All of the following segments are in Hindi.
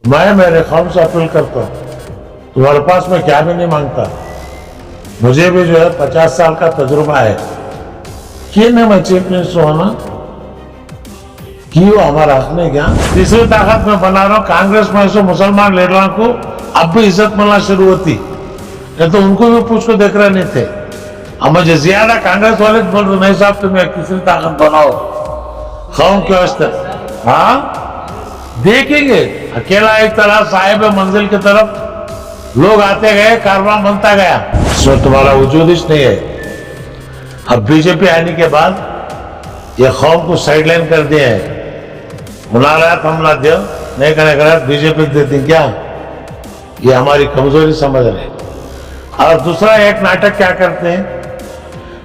मैं मेरे कौम से अपील करता हूँ, तुम्हारे पास मैं क्या भी नहीं मांगता। मुझे भी जो है 50 साल का तजुर्बा है। क्यों नहीं मैं चीफ मिनिस्टर होना, क्यों हमारा हक नहीं क्या। तीसरी ताकत में बना रहा हूँ, कांग्रेस में से मुसलमान लीडरों को अब भी इज्जत मिलना शुरू होती, नहीं तो उनको भी पूछ को देख रहे नहीं थे। अब मुझे ज्यादा कांग्रेस वाले बोल रहे नहीं साहब तुम्हें तीसरी ताकत बनाओ कौम के वास्ते। हाँ देखेंगे, अकेला एक तरह साहिब मंजिल की तरफ लोग आते गए, कारवां बनता गया, इसमें तुम्हारा वजूद ही नहीं है। अब बीजेपी आने के बाद ये कौम को साइडलाइन कर दिया है। बुला रहा था हमला दे नहीं करने का बीजेपी देती क्या, ये हमारी कमजोरी समझ रहे। और दूसरा एक नाटक क्या करते हैं,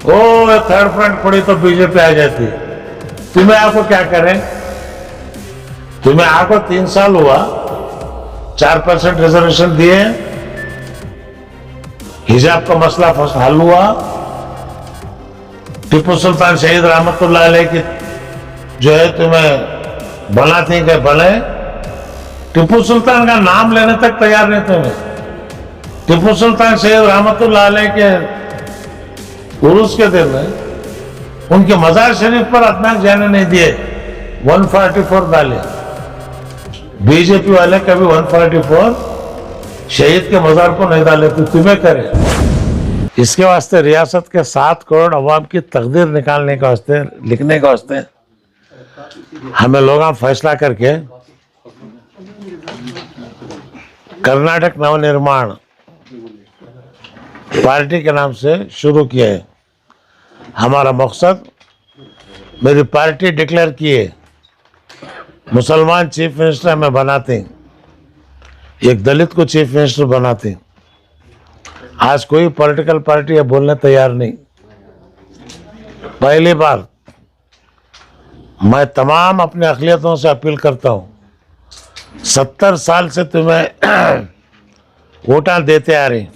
ओ थर्ड फ्रंट पड़ी तो बीजेपी आ जाती। तुम्हें आपको क्या करें, तुम्हें आपको 3 साल हुआ, 4% रिजर्वेशन दिए, हिजाब का मसला फर्स्ट हल हुआ, टीपू सुल्तान शहीद रहमतुल्लाह अलैह की जो है तुम्हें बनाते गए बने। टीपू सुल्तान का नाम लेने तक तैयार नहीं थे मैं। टीपू सुल्तान शहीद रहमतुल्लाह अलैह के उर्स के दिन में उनके मजार शरीफ पर अदनाक जाने नहीं दिए, 144 डाले। बीजेपी वाले कभी 144 शहीद के मजार को नहीं डाले, तो तुम्हें करे। इसके वास्ते रियासत के 7 करोड़ अवाम की तकदीर निकालने के वास्ते, लिखने के वास्ते हमें लोग फैसला करके कर्नाटक नवनिर्माण पार्टी के नाम से शुरू किए है। हमारा मकसद, मेरी पार्टी डिक्लेयर किए मुसलमान चीफ मिनिस्टर हमें बनाते, एक दलित को चीफ मिनिस्टर बनाते। आज कोई पॉलिटिकल पार्टी ये बोलने तैयार नहीं। पहली बार मैं तमाम अपने अक़लियतों से अपील करता हूँ, 70 साल से तुम्हें वोटा देते आ रही,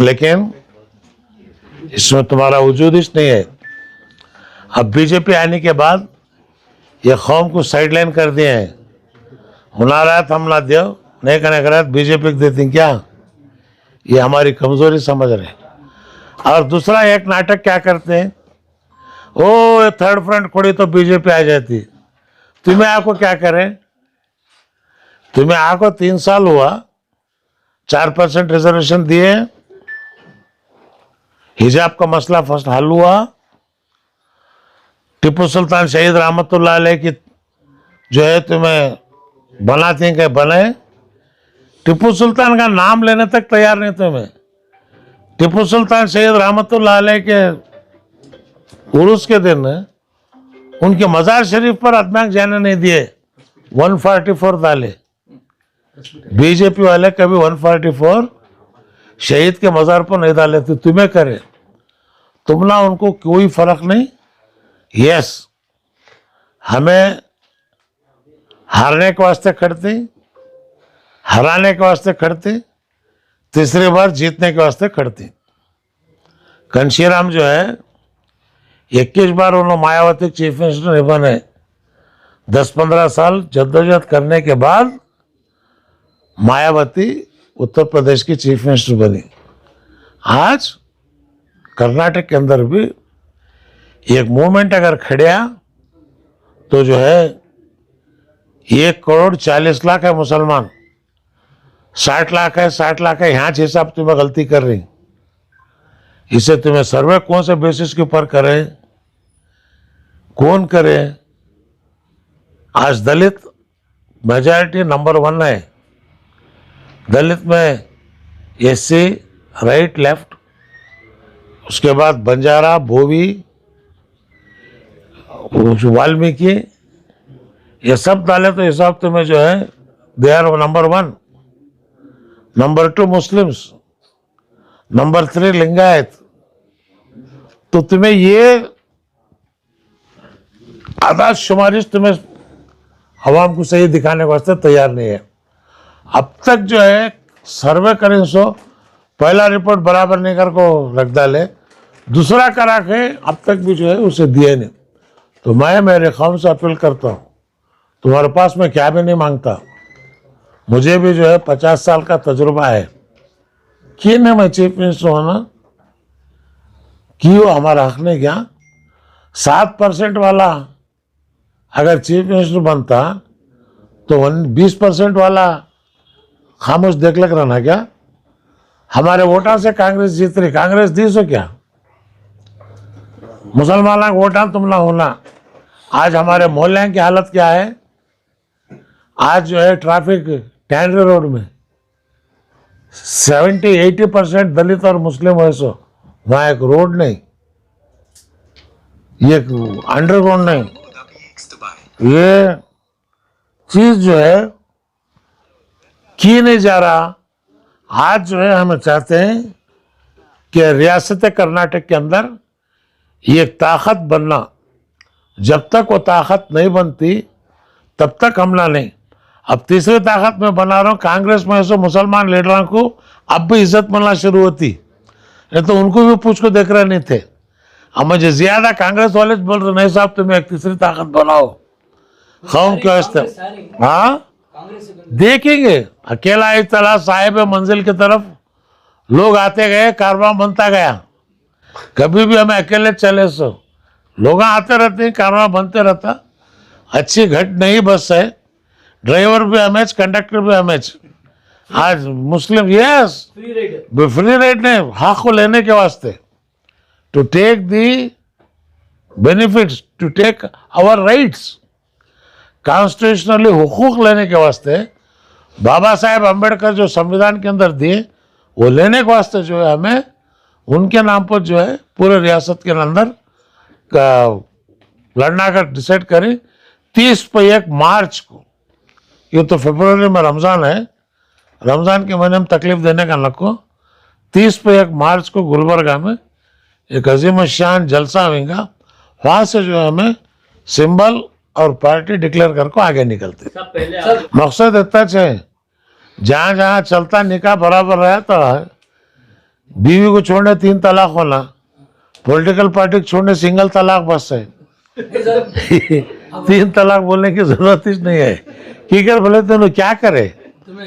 लेकिन इसमें तुम्हारा वजूद ही नहीं है। अब बीजेपी आने के बाद ये कौम को साइडलाइन कर दिए हैं। हुना रहा था हमला दे नहीं करने का बीजेपी देती क्या, ये हमारी कमजोरी समझ रहे। और दूसरा एक नाटक क्या करते हैं, ओ थर्ड फ्रंट खोड़ी तो बीजेपी आ जाती। तुम्हें आपको क्या करें, तुम्हें आपको 3 साल हुआ, 4% रिजर्वेशन दिए, हिजाब का मसला फर्स्ट हल हुआ, टीपू सुल्तान शहीद रहमतुल्लाह अलैह की जो है तुम्हें बनाते गए बने। टीपू सुल्तान का नाम लेने तक तैयार नहीं थे मैं। टीपू सुल्तान शहीद रहमतुल्लाह अलैह के उर्स के दिन उनके मजार शरीफ पर अदनाक जाने नहीं दिए, 144 डाले। बीजेपी वाले कभी 144 शहीद के मजार पर नहीं डाले, तो तुम्हें करे, तुम ना उनको कोई फर्क नहीं। यस, हमें हारने के वास्ते खड़ते, हराने के वास्ते खड़ते, तीसरी बार जीतने के वास्ते खड़ते। घनश्याम जो है 21 बार उन्होंने मायावती चीफ मिनिस्टर नहीं बने, 10-15 साल जद्दोजहद करने के बाद मायावती उत्तर प्रदेश की चीफ मिनिस्टर बनी। आज कर्नाटक के अंदर भी एक मूवमेंट अगर खड़िया तो जो है 1 करोड़ 40 लाख है मुसलमान, 60 लाख है, 60 लाख है, यहाँ 6 साहब तुम्हें गलती कर रही। इसे तुम्हें सर्वे कौन से बेसिस के ऊपर करे, कौन करे। आज दलित मेजॉरिटी नंबर 1 है। दलित में एससी, राइट, लेफ्ट, उसके बाद बंजारा, भोवी, वाल्मीकि, ये सब डाले तो हिसाब तुम्हें जो है they are number 1। Number 2 Muslims, number 3 Lingayat. तो तुम्हें ये आदाद शुमारिश तुम्हें अवाम को सही दिखाने के वास्ते तैयार नहीं है। अब तक जो है सर्वे करें सो पहला रिपोर्ट बराबर नहीं कर को रख डाले, दूसरा करा के अब तक भी जो है उसे दिए नहीं। तो मैं मेरे कौम से अपील करता हूँ, तुम्हारे पास मैं क्या भी नहीं मांगता। मुझे भी जो है 50 साल का तजुर्बा है। क्यों नहीं मैं चीफ मिनिस्टर होना, क्यों हमारा हक नहीं क्या? 7% वाला अगर चीफ मिनिस्टर बनता तो 20% वाला खामोश देख लग रहना क्या? हमारे वोटा से कांग्रेस जीत रही, कांग्रेस दी सो क्या? मुसलमाना वोटा तुम ना होना। आज हमारे मोहल्ले की हालत क्या है? आज जो है ट्रैफिक टैंडरे रोड में 70-80% दलित और मुस्लिम है, सो वहाँ एक रोड नहीं, ये अंडरग्राउंड नहीं, ये चीज जो है की नहीं जा रहा। आज जो है हम चाहते हैं कि रियासत कर्नाटक के अंदर ये एक ताकत बनना, जब तक वो ताकत नहीं बनती तब तक हमला नहीं। अब तीसरी ताकत में बना रहा हूँ, कांग्रेस में ऐसे मुसलमान लीडरों को अब भी इज्जत मिलना शुरू होती, नहीं तो उनको भी पूछ को देख रहे नहीं थे। अब मुझे ज्यादा कांग्रेस वाले बोल रहे नहीं साहब तुम्हें एक तीसरी ताकत बनाओ कौम के वास्ते। हाँ देखेंगे, अकेला ही तला साहिब मंजिल की तरफ लोग आते गए, कारवां बनता गया। कभी भी हमें अकेले चले सो लोग आते रहते हैं, कारवां बनते रहता। अच्छी घट नहीं बस है, ड्राइवर भी हमें, कंडक्टर भी हमें। आज मुस्लिम यस फ्री राइड ने हक को लेने के वास्ते, to take the benefits, to take our rights, constitutionally हुकूक लेने के वास्ते बाबा साहेब अम्बेडकर जो संविधान के अंदर दिए वो लेने के वास्ते जो है हमें उनके नाम पर जो है पूरे रियासत के अंदर का लड़ना का डिसाइड करें। 30 मार्च को, ये तो फरवरी में रमज़ान है, रमज़ान के महीने में तकलीफ देने का नको। 30 मार्च को गुलबर्गा में एक अजीम शान जलसा होगा, वहाँ से जो है हमें सिंबल और पार्टी डिक्लेयर करके आगे निकलते। मकसद इतना है जहाँ जहाँ चलता निकाह बराबर रहा तो बीवी को छोड़ने 3 तलाक होना, पॉलिटिकल पार्टी को छोड़ने सिंगल तलाक बस है। 3 तलाक बोलने की जरूरत ही नहीं है। की कर बोले तो क्या करे,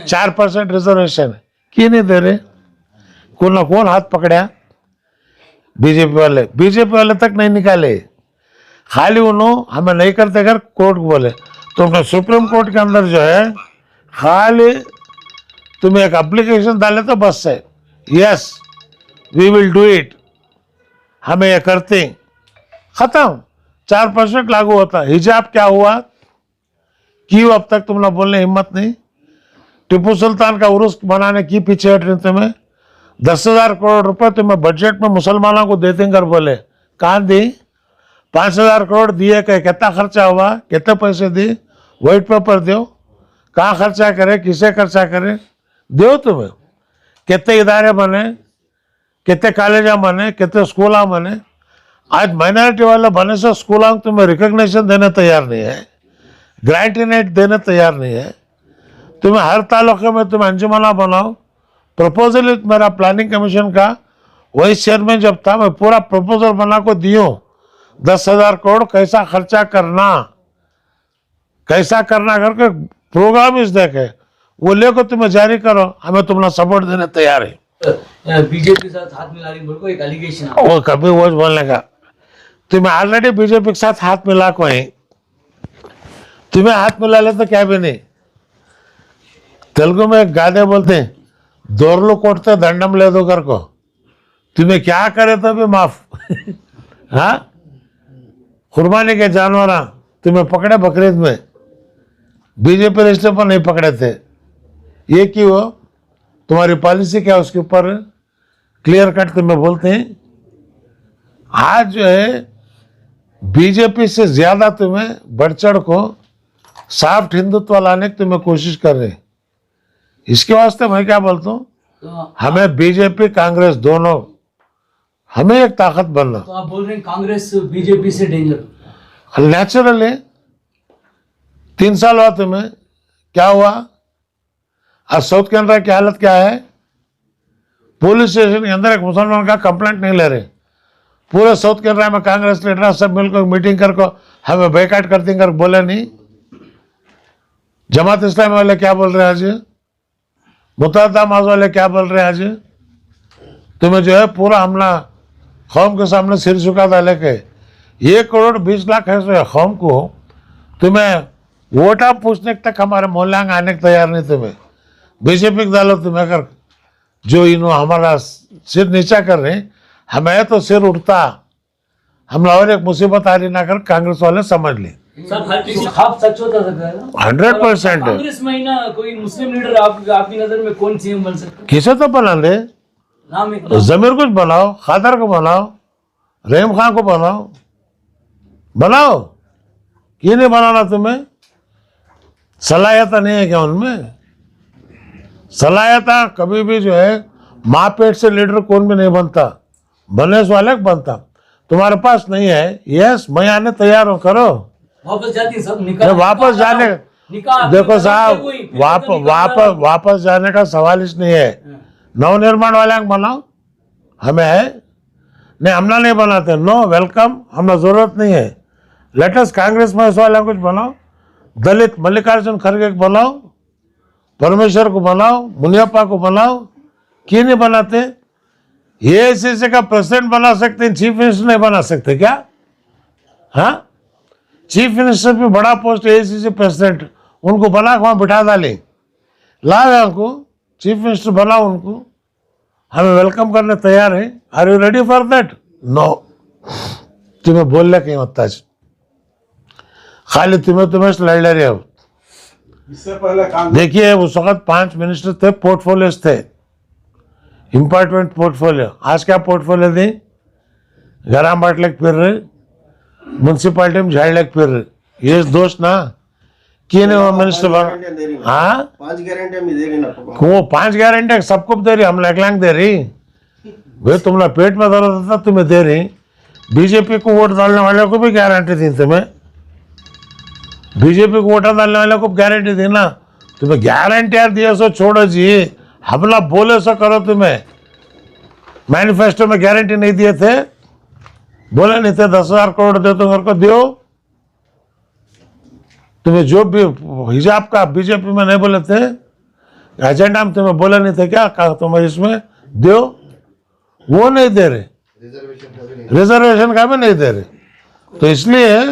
4% रिजर्वेशन क्यों नहीं दे रहे? कौन ना कौन हाथ पकड़ा? बीजेपी वाले तक नहीं निकाले, खाली उन्होंने हमें नहीं करते अगर कोर्ट को बोले तो अपने सुप्रीम कोर्ट के अंदर जो है खाली तुम्हें एक एप्लीकेशन डाले तो बस है, yes we will do it, हमें ये करते हैं, खत्म। 4% लागू होता। हिजाब क्या हुआ, क्यों अब तक तुम लोग बोलने हिम्मत नहीं? टिप्पू सुल्तान का उर्स बनाने की पीछे हट रहे तुम्हें। 10,000 करोड़ रुपए तुम्हें बजट में मुसलमानों को देते कर बोले, कहाँ दी? 5,000 करोड़ दिए, कितना खर्चा हुआ, कितने पैसे दिए, व्हाइट पेपर दो, कहाँ खर्चा करे, किसे खर्चा करे, दो तुम्हें। कितने इदारे बने, कितने कॉलेज बने, कितने स्कूल बने। आज माइनॉरिटी वाले बने से स्कूल तुम्हें रिकॉग्निशन देने तैयार नहीं है, ग्रेटिनेट देने तैयार नहीं है। तुम्हें हर तालुके में तुम्हें अंजुमना बनाओ। प्रपोजल मेरा प्लानिंग कमीशन का वाइस चेयरमैन जब था, मैं पूरा प्रपोजल बना को दियो 10,000 करोड़ कैसा खर्चा करना, कैसा करना करके प्रोग्राम इस देखे वो लेकर तुम्हें जारी करो, हमें तुम्हारा सपोर्ट देने तैयार है। बीजेपी के साथ हाथ मिला रही बोल को एक एलिगेशन वो कभी वो बोलने का, तुम्हें ऑलरेडी बीजेपी के साथ हाथ मिला को है, तुम्हें हाथ मिला ले तो क्या भी नहीं। तेलुगु में एक गाने बोलते हैं, दोरलू कोटते दंडम ले दो कर को, तुम्हें क्या करे तो भी माफ। हाँ, कुर्बानी के जानवर तुम्हें पकड़े बकरीद में, बीजेपी रिश्ते पर नहीं पकड़े थे, ये क्यों? तुम्हारी पॉलिसी क्या उसके ऊपर क्लियर कट तुम्हें बोलते हैं। आज जो है बीजेपी से ज्यादा तुम्हें बढ़ चढ़ को सॉफ्ट हिंदुत्व लाने की तुम्हें कोशिश कर रहे हैं। इसके वास्ते मैं क्या बोलता हूँ, हमें बीजेपी कांग्रेस दोनों, हमें एक ताकत बनना। तो आप बोल रहे हैं कांग्रेस बीजेपी से डेंजर? नेचुरल है। 3 साल हुआ तुम्हें, क्या हुआ? आज साउथ कैनेडा की हालत क्या है? पुलिस स्टेशन के अंदर एक मुसलमान का कंप्लेंट नहीं ले रहे। पूरे साउथ कैनेडा में कांग्रेस लीडर सब मिलकर मीटिंग करके हमें बैकाट कर देंगे, बोले नहीं। जमात इस्लामी वाले क्या बोल रहे हैं आज? मुतहदा माज वाले क्या बोल रहे हैं आज? तुम्हें जो है पूरा हमला कौम के सामने सिर झुका डाले के 1,20,00,000 है कौम को, तुम्हें वोटा पूछने तक हमारे मोहल्ला आने को तैयार नहीं। तुम्हें बीजेपी को डालो, तुम्हें अगर जो इन्होंने हमारा सिर नीचा कर रहे हैं, हमें तो सिर उठता, हम और एक मुसीबत आ रही ना कर कांग्रेस वाले समझ ले। सर हर किसी खाब सच होता सकता है ना? 100% है। कांग्रेस में ही ना कोई मुस्लिम लीडर आपकी नजर में कौन सीएम बन सकता है? किसे तो बना दे, नाम एक जमीर को बनाओ, खादर को बनाओ, रहीम खान को बनाओ, बनाओ, क्यों नहीं बनाना? तुम्हें सलाहियत नहीं है क्या उनमें? सलाहियत कभी भी जो है माँ पेट से लीडर कौन भी नहीं बनता, बनने वाले को बनता। तुम्हारे पास नहीं है, यस मैं आने तैयार हूँ, करो। वापस जाती है सब नहीं, निकाह वापस जाने, निकाह देखो साहब, वापस जाने का सवाल ही नहीं है। नवनिर्माण वाले को बनाओ, हमें है नहीं, हमला नहीं बनाते, नो वेलकम, हमें जरूरत नहीं है। लेटेस्ट कांग्रेस में वाले कुछ बनाओ, दलित मल्लिकार्जुन खड़गे को बनाओ, परमेश्वर को बनाओ, मुनियप्पा को बनाओ, क्यों नहीं बनाते? एआईसीसी का प्रेसिडेंट बना सकते हैं, चीफ मिनिस्टर नहीं बना सकते क्या? हाँ, चीफ मिनिस्टर भी बड़ा पोस्ट एआईसीसी प्रेसिडेंट, उनको बना के वहाँ बिठा डाले, लाओ उनको चीफ मिनिस्टर बनाओ उनको, हमें वेलकम करने तैयार है। Are you ready for that? No, तुम्हें बोलने की होता है, खाली तुम्हें लड़ ले रहे हो। इससे पहले देखिए उस वक्त 5 मिनिस्टर थे, पोर्टफोलियोज थे, इंपॉर्टेंट पोर्टफोलियो। आज क्या पोर्टफोलियो दी? गराम बाटले फिर रहे, म्यूनसिपालिटी में झाड़ फिर रहे, ये दोस्त ना क्यों नहीं वो मिनिस्टर बना? हाँ, 5 गारंटी में दे रही ना वो 5 गारंटी सबको दे रही, हम लाख दे रही भाई, तुम्हारा पेट में दर्द होता तुम्हें दे रही। बीजेपी को वोट डालने वाले को भी गारंटी दी तुम्हें, बीजेपी को वोट डालने वाले को गारंटी दी ना, तुम्हें गारंटी यार दिया सो छोड़ो जी, हमला बोले सो करो। तुम्हें मैनिफेस्टो में गारंटी नहीं दिए थे, बोले नहीं थे 10,000 करोड़ दे तो मेरे को दियो। तुम्हें जो भी हिजाब का बीजेपी में नहीं बोले थे, एजेंडा में तुम्हें बोले नहीं थे क्या? कहा तुम्हें इसमें दियो, वो नहीं दे रहे, रिजर्वेशन का भी नहीं दे रहे, तो इसलिए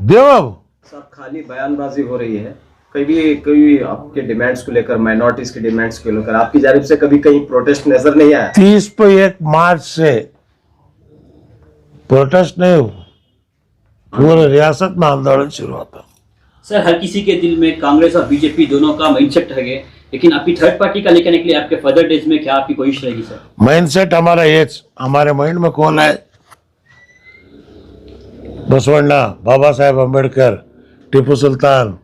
दियो। अब सब खाली बयानबाजी हो रही है, कभी आपके डिमांड्स को लेकर, माइनॉरिटीज के डिमांड्स को लेकर आपकी जानिब से कभी कहीं प्रोटेस्ट नजर नहीं आया? 30 मार्च से प्रोटेस्ट नहीं हुआ, पूरे रियासत में आंदोलन शुरू होता। सर हर किसी के दिल में कांग्रेस और बीजेपी दोनों का माइंडसेट है, लेकिन आपकी थर्ड पार्टी का लेकर के लिए आपके फर्दर डेज में क्या आपकी कोशिश रहेगी सर? माइंडसेट हमारा ये, हमारे माइंड में कौन है? बसवण्णा, बाबा साहेब अम्बेडकर, टीपू सुल्तान,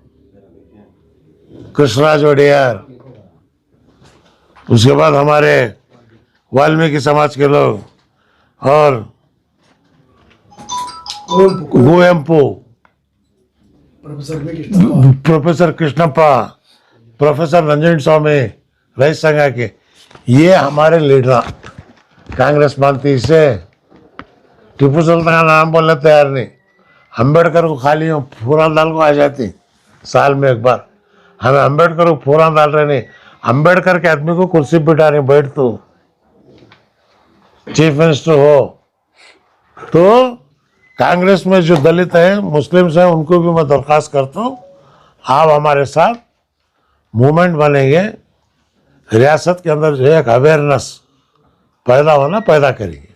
कृष्णराज वडियार, उसके बाद हमारे वाल्मीकि समाज के लोग और गोयम्पू, प्रोफेसर कृष्णप्पा, प्रोफेसर रंजन स्वामी, रईस संघा के, ये हमारे लीडर कांग्रेस मानती। इसे टीपू सुल्तान का नाम बोलने तैयार नहीं, अम्बेडकर को खाली फूरान दाल को आ जाती साल में एक बार, हमें अम्बेडकर को फूरान डाल रहे नहीं, अम्बेडकर के आदमी को कुर्सी बिठा रहे, बैठ तू चीफ मिनिस्टर हो। तो कांग्रेस में जो दलित हैं, मुस्लिम्स हैं, उनको भी मैं दरख्वास्त करता हूँ, आप हमारे साथ मूवमेंट बनेंगे, रियासत के अंदर जो है एक अवेयरनेस पैदा करेंगे।